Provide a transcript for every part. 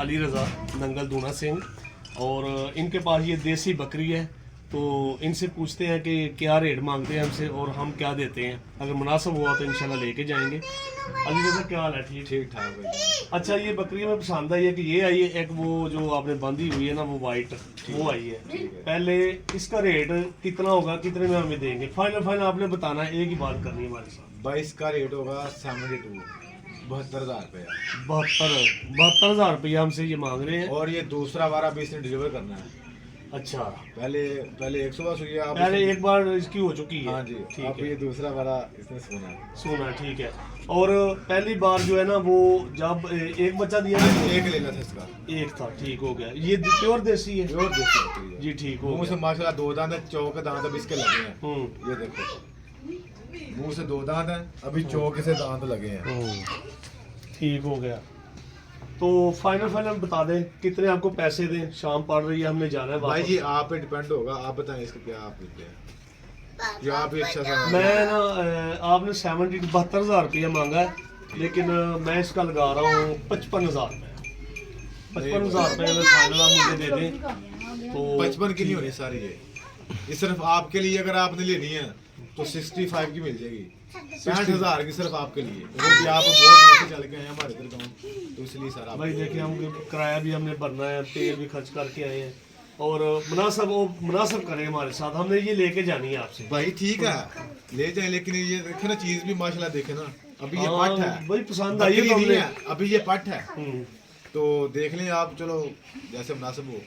अली रज़ा नंगल दूना सिंह, और इनके पास ये देसी बकरी है। तो इनसे पूछते हैं कि क्या रेट मांगते हैं हमसे और हम क्या देते हैं। अगर मुनासिब हुआ तो इंशाल्लाह लेके जाएंगे। अली रज़ा क्या हाल है? ठीक ठाक भाई। अच्छा, ये बकरी में पसंद आई है कि ये आई है, एक वो जो आपने बंधी हुई है ना वो वाइट, वो आई है। पहले इसका रेट कितना होगा, कितने में हमें देंगे? फाइनल आपने बताना है, एक ही बात करनी है हमारे साथ। भाई इसका रेट होगा 72 72,000 रुपया। 72,000 रुपया हमसे ये मांग रहे हैं। और ये दूसरा वारा भी इसने डिलीवर करना है। अच्छा, पहले 100 सुई है, पहले एक बार इसकी हो चुकी है। हाँ जी, ठीक अब है, ये दूसरा वाला इसने सुना। ठीक है। और पहली बार जो है ना वो जब एक बच्चा दिया ना, एक लेना था इसका, एक था, ठीक हो गया। ये प्योर देसी है? प्योर देसी बकरी है जी, ठीक हो मुंह से गया। माशाल्लाह 2 दांत है, चौक के दांत अभी इसके लगे हैं। ये देखो, मुंह से 2 दांत है, अभी चौक से दांत लगे हैं। ठीक हो गया। तो फाइनल बता दें कितने आपको पैसे दें। शाम पड़ रही है, हमने जाना है भाई वापस। जी आप पे डिपेंड होगा, आप बताएं इसका क्या आप लेते हैं जो आप ही अच्छा सा। मैं ना आपने 72,000 रुपया मांगा है, लेकिन मैं इसका लगा रहा हूँ 55,000 रुपये। 55,000 रुपये में फाइनल आप मुझे दे दें तो 55 की नहीं होनी सारी ये सिर्फ आपके लिए। अगर आपने लेनी है तो 65 की मिल जाएगी। 65,000 की सिर्फ आपके लिए, क्योंकि आप बहुत दूर से चल के आए हैं हमारे इधर गाँव, तो इसलिए सर भाई देखिए, हम किराया भी हमने भरना है, तेल भी खर्च करके आए हैं, और मुनासिब करें हमारे साथ। हमने ये लेके जानी है आपसे। भाई ठीक है ले जाए, लेकिन ये देखे ना चीज भी माशाल्लाह देखे ना, अभी ये हाँ, पट है भाई पसंद आई है बकरी तो नहीं हमने। है, अभी ये पट है तो देख लें आप, चलो जैसे मुनासिब हो।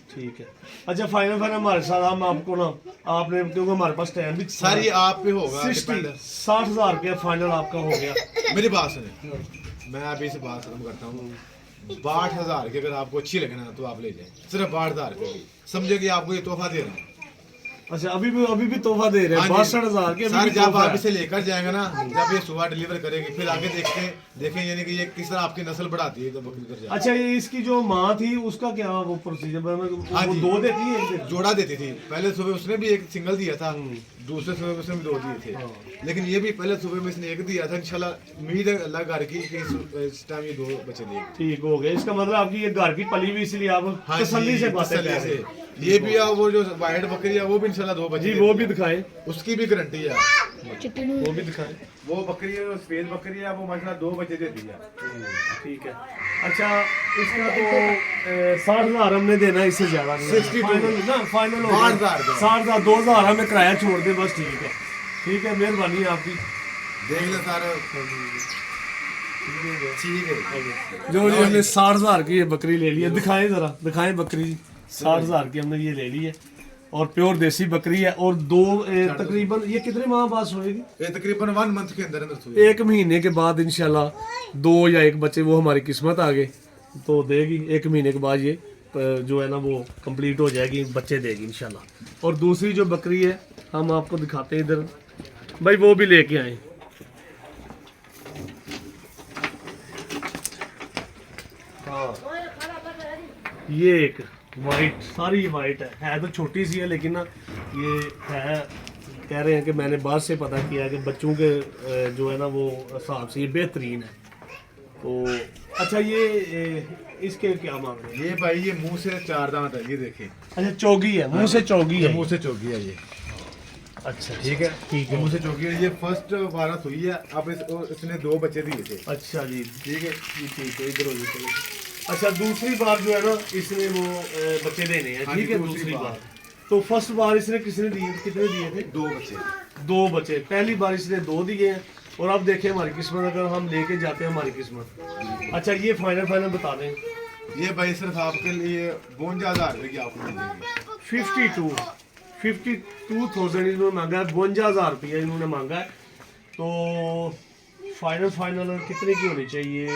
ठीक है। अच्छा, फाइनल हमारे साथ, हम आपको ना आपने, क्योंकि हमारे पास टाइम भी सर ये आप पे होगा, 60,000 रुपया फाइनल आपका हो गया। मेरी बात सुने, मैं अभी से बात खत्म करता हूँ। 62,000 की अगर आपको अच्छी लगे ना तो आप ले जाएं, सिर्फ 62,000 की। समझे कि आपको ये तोहफा दे रहा हूँ। अच्छा, अभी भी तोहफा दे रहे हैं 62,000 के। सर जब आप इसे लेकर जाएंगे ना, जब ये सुबह डिलीवर करेगी, फिर आगे देखें यानी कि ये किस तरह आपकी नस्ल बढ़ाती है जब बकरी कर जाए। अच्छा, ये इसकी जो माँ थी उसका क्या वो प्रोसीजर? वो 2 देती है, 1 देती? जोड़ा देती थी। पहले सुबह उसने भी एक सिंगल दिया था, दूसरे सुबह उसने भी 2 दिए थे, लेकिन ये भी पहले सुबह में इसने 1 दिया था। इंशाल्लाह उम्मीद है अल्लाह घर की कि इस टाइम ये 2 बच्चे देगी। ठीक हो गया। इसका मतलब आपकी ये घर की पली हुई, इसलिए आप तसल्ली से बातें कर रहे हैं। ये भी है, वो जो वाइट बकरी है वो भी इंशाल्लाह 2 बच्चे जी, वो भी दिखाएं, उसकी भी गारंटी है। वो भी दिखाएं। वो बकरी है, वो सफेद बकरी है, वो माशाल्लाह 2 बच्चे देती है। ठीक है। अच्छा, इसका तो 60,000 हमने देना है, इससे ज्यादा नहीं। 62 फाइनल ना, फाइनल हो 60,000 60,000 2,000 हमें किराया छोड़ दे बस। ठीक है, ठीक है, मेहरबानी है आपकी। देख ले सर, ठीक है। जो जी हमने 60,000 की ये बकरी ले ली है, दिखाएं जरा, दिखाएं बकरी। 60,000 की हमने ये ले ली है, और प्योर देसी बकरी है। और 2 तकरीबन ये कितने माह बाद सोएगी? ये तकरीबन 1 मंथ के अंदर सोएगी। 1 महीने के बाद इंशाल्लाह 2 या 1 बच्चे, वो हमारी किस्मत आ गए तो देगी। 1 महीने के बाद ये जो है ना वो कंप्लीट हो जाएगी, बच्चे देगी इंशाल्लाह। और दूसरी जो बकरी है हम आपको दिखाते हैं इधर, भाई वो भी लेके आए। हाँ, ये एक वाइट, सारी वाइट है तो छोटी सी है, लेकिन ना ये है, कह रहे हैं कि मैंने बाद से पता किया कि बच्चों के जो है ना वो हिसाब से ये बेहतरीन है। तो अच्छा, ये इसके क्या मांग रहे हैं? ये भाई ये मुंह से 4 दांत है, ये देखें। अच्छा, चौगी है, मुंह से चौगी है। मुंह से चौकी है ये। अच्छा, ठीक है, ठीक है। मुंह से चौकी है। ये फर्स्ट वारा हुई है, अब इसने 2 बच्चे दिए थे। अच्छा जी, ठीक है जी, ठीक है, इधर हो जाइए। अच्छा, दूसरी बार जो है ना इसने वो बच्चे देने हैं। ठीक है, दूसरी बार। तो फर्स्ट बार इसने कितने दिए थे? 2 बच्चे। 2 बच्चे। पहली बार इसने 2 दिए हैं, और अब देखें हमारी किस्मत, अगर हम लेके जाते हैं हमारी किस्मत। अच्छा, ये फाइनल बता दें। ये भाई सिर्फ आपके लिए 52,000 रुपये की आपको मिल जाएगी। 52,000 इन्होंने मांगा है, 52,000 रुपया इन्होंने मांगा है। तो फाइनल कितने की होनी चाहिए?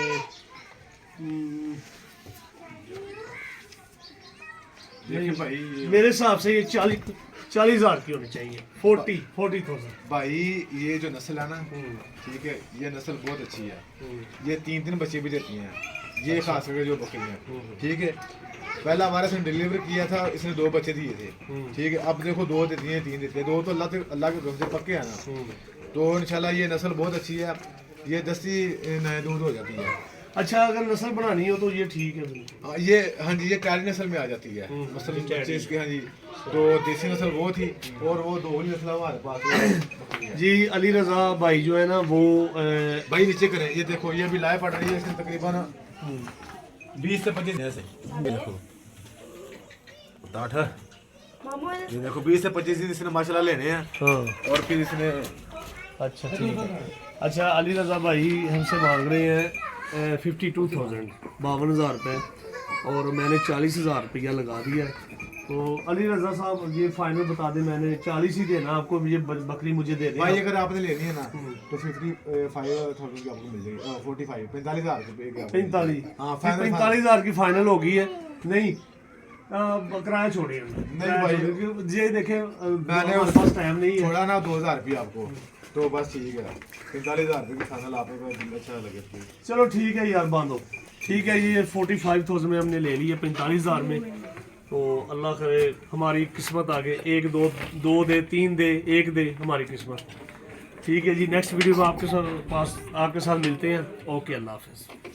देखिए भाई, मेरे हिसाब से ये 40,000 की होनी चाहिए। 40,000। भाई ये जो नस्ल है ना, ठीक है, ये नस्ल बहुत अच्छी है। ये 3 बच्चे भी देती हैं, ये खास करके जो बकरी है। ठीक है, पहला हमारे से डिलीवर किया था, इसने 2 बच्चे दिए थे। ठीक है, अब देखो 2 देती हैं, 3 देती है, 2 तो अल्लाह के गम से पक्के हैं ना। तो इंशाल्लाह ये नस्ल बहुत अच्छी है, ये 10 नए दूध हो जाती है। अच्छा अगर नस्ल बनानी हो तो ये ठीक है बिल्कुल। हाँ ये, हाँ जी, ये टारी नस्ल में आ जाती है। मसलन बच्चे इसके, हाँ जी, तो देसी नस्ल वो थी और वो दोगली नस्ल हमारे पास। जी अली रज़ा भाई जो है ना वो भाई नीचे करें, ये देखो ये अभी लाए पड़ रही है, इसमें तकरीबन 20 से 25 ऐसे, ये देखो 8, ये देखो 20 से 25 दिन इसने माशाल्लाह लेने हैं। हाँ और फिर इसने अच्छा ठीक है। अच्छा अली रज़ा भाई हमसे मांग रहे हैं 52,000 52,000 रुपये और मैंने 40,000 रुपया लगा दिया है। तो अली रज़ा साहब ये फाइनल बता दें, मैंने 40 ही देना आपको, ये बकरी मुझे दे दें भाई अगर आपने लेनी है ना तो 55,000 की आपको मिल जाएगी। 45 45,000 रुपये की आपको 45। हाँ, 45,000 की फाइनल हो गई है। नहीं किराया छोड़िए नहीं भाई, ये देखें मैंने हमारे पास टाइम नहीं है। थोड़ा ना 2,000 रुपये आपको, तो बस ठीक है। 45,000 रुपये की फाइनल आपको अच्छा लगे तो। चलो ठीक है यार बांधो, ठीक है। ये 45,000 में हमने ले लिया 45,000 में। तो अल्लाह करे हमारी किस्मत आगे 1 2 दे 3 दे 1 दे हमारी किस्मत। ठीक है जी, नेक्स्ट वीडियो में आपके साथ मिलते हैं। ओके, अल्लाह हाफिज़।